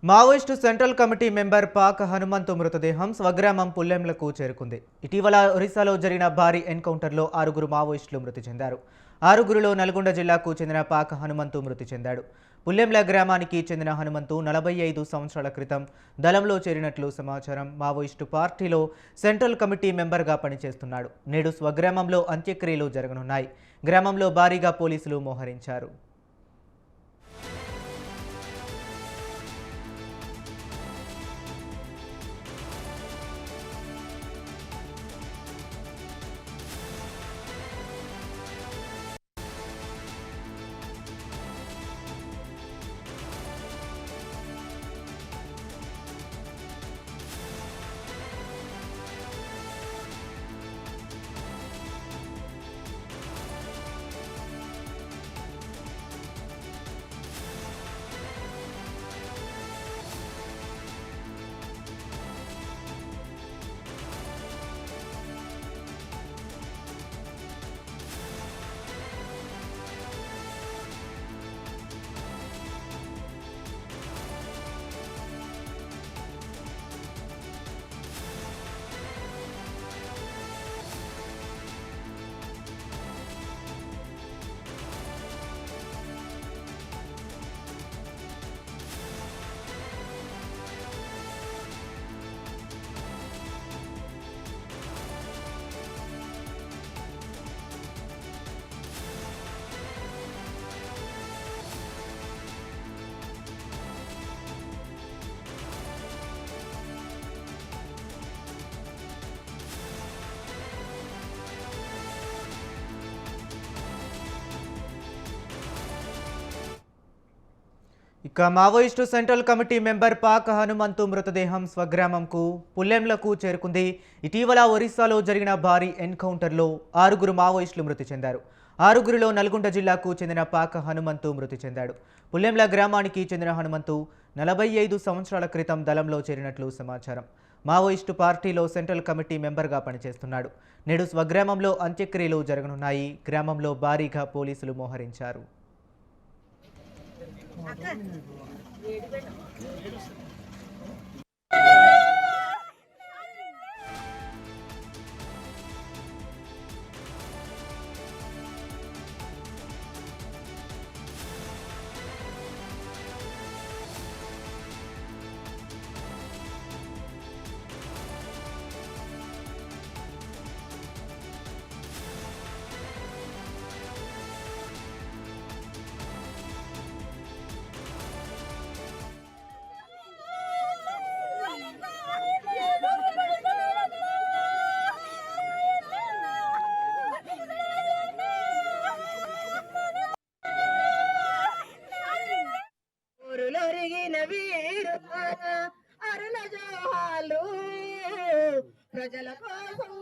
Maoist central committee member పాక హనుమంతు మృతదేహం స్వగ్రామం పుల్లెంలకు చేరుకుంది. ఇటీవల ఒరిస్సాలో జరిగిన భారీ ఎన్కౌంటర్లో 6 మావోయిస్టులు మృతి చెందారు. 6లో నల్గొండ జిల్లాకు చెందిన పాక హనుమంతు మృతి చెందాడు. పుల్లెంల గ్రామానికి చెందిన హనుమంతు 45 సంవత్సరాల క్రితం దళంలో చేరినట్లు సమాచారం. మావోయిస్టు పార్టీలో సెంట్రల్ కమిటీ మెంబర్గా పనిచేస్తున్నాడు. నేడు స్వగ్రామంలో అంత్యక్రియలు జరగనున్నాయి. గ్రామంలో భారీగా పోలీసులు మోహరించారు. ఇక మావోయిస్టు సెంట్రల్ కమిటీ మెంబర్ పాక హనుమంతు మృతదేహం స్వగ్రామంకు పుల్లెంలకు చేరుకుంది. ఇటీవల ఒరిస్సాలో జరిగిన భారీ ఎన్కౌంటర్లో 6 మావోయిస్టులు మృతి చెందారు. 6లో నల్గొండ జిల్లాకు చెందిన పాక హనుమంతు మృతి చెందాడు. పుల్లెంల గ్రామానికి చెందిన హనుమంతు 45 సంవత్సరాల క్రితం దళంలో చేరినట్లు సమాచారం. మావోయిస్టు పార్టీలో సెంట్రల్ కమిటీ మెంబర్గా పనిచేస్తున్నాడు. నేడు స్వగ్రామంలో అంత్యక్రియలు జరగనున్నాయి. గ్రామంలో భారీగా పోలీసులు మోహరించారు. అరుణ జోహాలు ప్రజల కోసం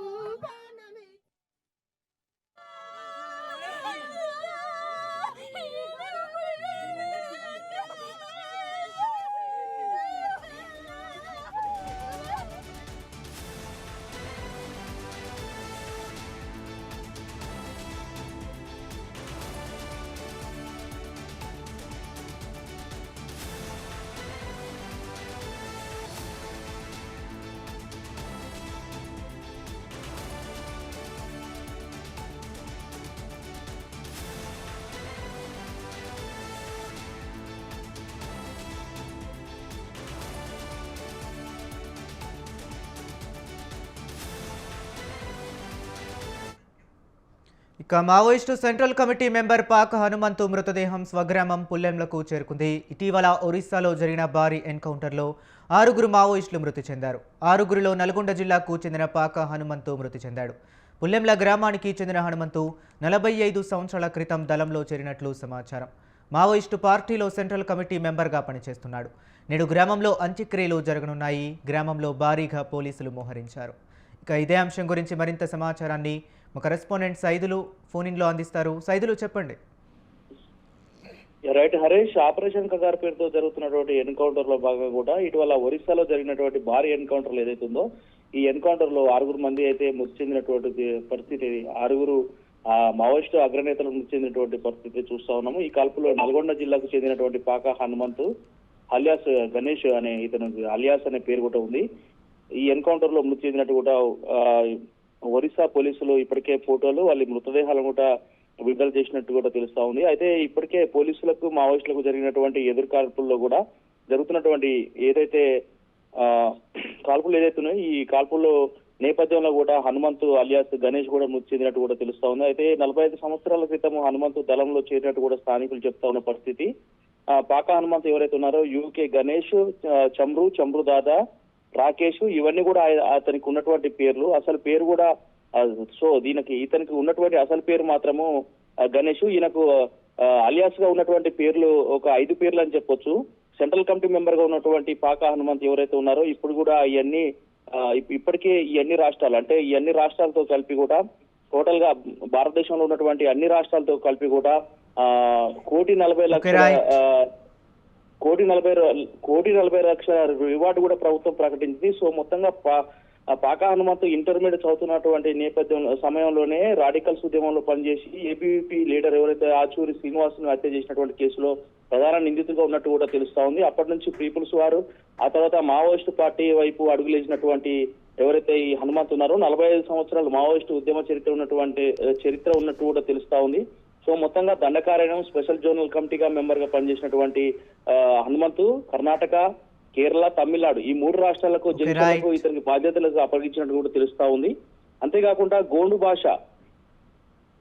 ఇక మావోయిస్టు సెంట్రల్ కమిటీ మెంబర్ పాక హనుమంతు మృతదేహం స్వగ్రామం పుల్లెంలకు చేరుకుంది. ఇటీవల ఒరిస్సాలో జరిగిన భారీ ఎన్కౌంటర్లో 6 మావోయిస్టులు మృతి చెందారు. 6లో నల్గొండ జిల్లాకు చెందిన పాక హనుమంతు మృతి చెందాడు. పుల్లెంల గ్రామానికి చెందిన హనుమంతు 45 సంవత్సరాల క్రితం దళంలో చేరినట్లు సమాచారం. మావోయిస్టు పార్టీలో సెంట్రల్ కమిటీ మెంబర్గా పనిచేస్తున్నాడు. నేడు గ్రామంలో అంత్యక్రియలు జరగనున్నాయి. గ్రామంలో భారీగా పోలీసులు మోహరించారు. ఇక ఇదే అంశం గురించి మరింత సమాచారాన్ని మా కరెస్పాండెంట్ సైదులు ఫోన్-ఇన్లో అందిస్తారు. సైదులు చెప్పండి. రైట్ హరీష్, ఆపరేషన్ కగార్ పేరుతో జరుగుతున్నటువంటి ఎన్కౌంటర్ లో భాగంగా కూడా ఇటీవల ఒరిస్సాలో జరిగినటువంటి భారీ ఎన్కౌంటర్ ఏదైతే ఉందో ఈ ఎన్కౌంటర్ లో 6 మంది అయితే మృతి చెందినటువంటి పరిస్థితి, 6 మావోయిస్టు అగ్రనేతలు మృతి చెందినటువంటి పరిస్థితి చూస్తా ఉన్నాము. ఈ కాల్పులో నల్గొండ జిల్లాకు చెందినటువంటి పాక హనుమంతు అలియాస్ గణేష్ అనే ఇతను అలియాస్ అనే పేరు కూడా ఉంది. ఈ ఎన్కౌంటర్ లో మృతి చెందినట్టు కూడా ఒరిస్సా పోలీసులు ఇప్పటికే ఫోటోలు వాళ్ళ మృతదేహాలను కూడా విడుదల చేసినట్టు కూడా తెలుస్తా ఉంది. అయితే ఇప్పటికే పోలీసులకు మావోయిస్టులకు జరిగినటువంటి ఎదురుకాల్పుల్లో కూడా జరుగుతున్నటువంటి ఏదైతే కాల్పులు ఏదైతే ఉన్నాయో ఈ కాల్పుల్లో నేపథ్యంలో కూడా హనుమంతు అలియాస్ గణేష్ కూడా మృతి చెందినట్టు కూడా తెలుస్తా ఉంది. అయితే 45 సంవత్సరాల క్రితం హనుమంతు దళంలో చేరినట్టు కూడా స్థానికులు చెప్తా ఉన్న పరిస్థితి. పాక హనుమంతు ఎవరైతే ఉన్నారో యూకే గణేష్, చమ్రు దాదా, రాకేష్ ఇవన్నీ కూడా అతనికి ఉన్నటువంటి పేర్లు. అసలు పేరు కూడా సో ఇతనికి ఉన్నటువంటి అసలు పేరు మాత్రము గణేష్. ఈయనకు అలియాస్ గా ఉన్నటువంటి పేర్లు ఒక 5 పేర్లు అని చెప్పొచ్చు. సెంట్రల్ కమిటీ మెంబర్ గా ఉన్నటువంటి పాక హనుమంత్ ఎవరైతే ఉన్నారో ఇప్పుడు కూడా ఇప్పటికే ఈ అన్ని రాష్ట్రాలు అంటే ఈ అన్ని రాష్ట్రాలతో కలిపి కూడా టోటల్ గా భారతదేశంలో ఉన్నటువంటి అన్ని రాష్ట్రాలతో కలిపి కూడా 1,40,00,000 రివార్డు కూడా ప్రభుత్వం ప్రకటించింది. సో మొత్తంగా పాక హనుమంతు ఇంటర్మీడియట్ చదువుతున్నటువంటి సమయంలోనే రాడికల్స్ ఉద్యమంలో పనిచేసి ఏబీవీపీ లీడర్ ఎవరైతే ఆచూరి శ్రీనివాసును హత్య చేసినటువంటి కేసులో ప్రధాన నిందితుగా ఉన్నట్టు కూడా తెలుస్తా ఉంది. అప్పటి నుంచి పీపుల్స్ వారు ఆ తర్వాత మావోయిస్టు పార్టీ వైపు అడుగులేసినటువంటి ఎవరైతే ఈ హనుమంత్ ఉన్నారో 45 సంవత్సరాలు మావోయిస్టు ఉద్యమ చరిత్ర ఉన్నట్టు కూడా తెలుస్తా ఉంది. సో మొత్తంగా దండకారణ్యం స్పెషల్ జోనల్ కమిటీగా మెంబర్ గా పనిచేసినటువంటి హనుమంతు కర్ణాటక, కేరళ, తమిళనాడు ఈ 3 రాష్ట్రాలకు జిల్లాలకు ఇతనికి బాధ్యతలకు అప్పగించినట్టు కూడా తెలుస్తా ఉంది. అంతేకాకుండా గోండు భాష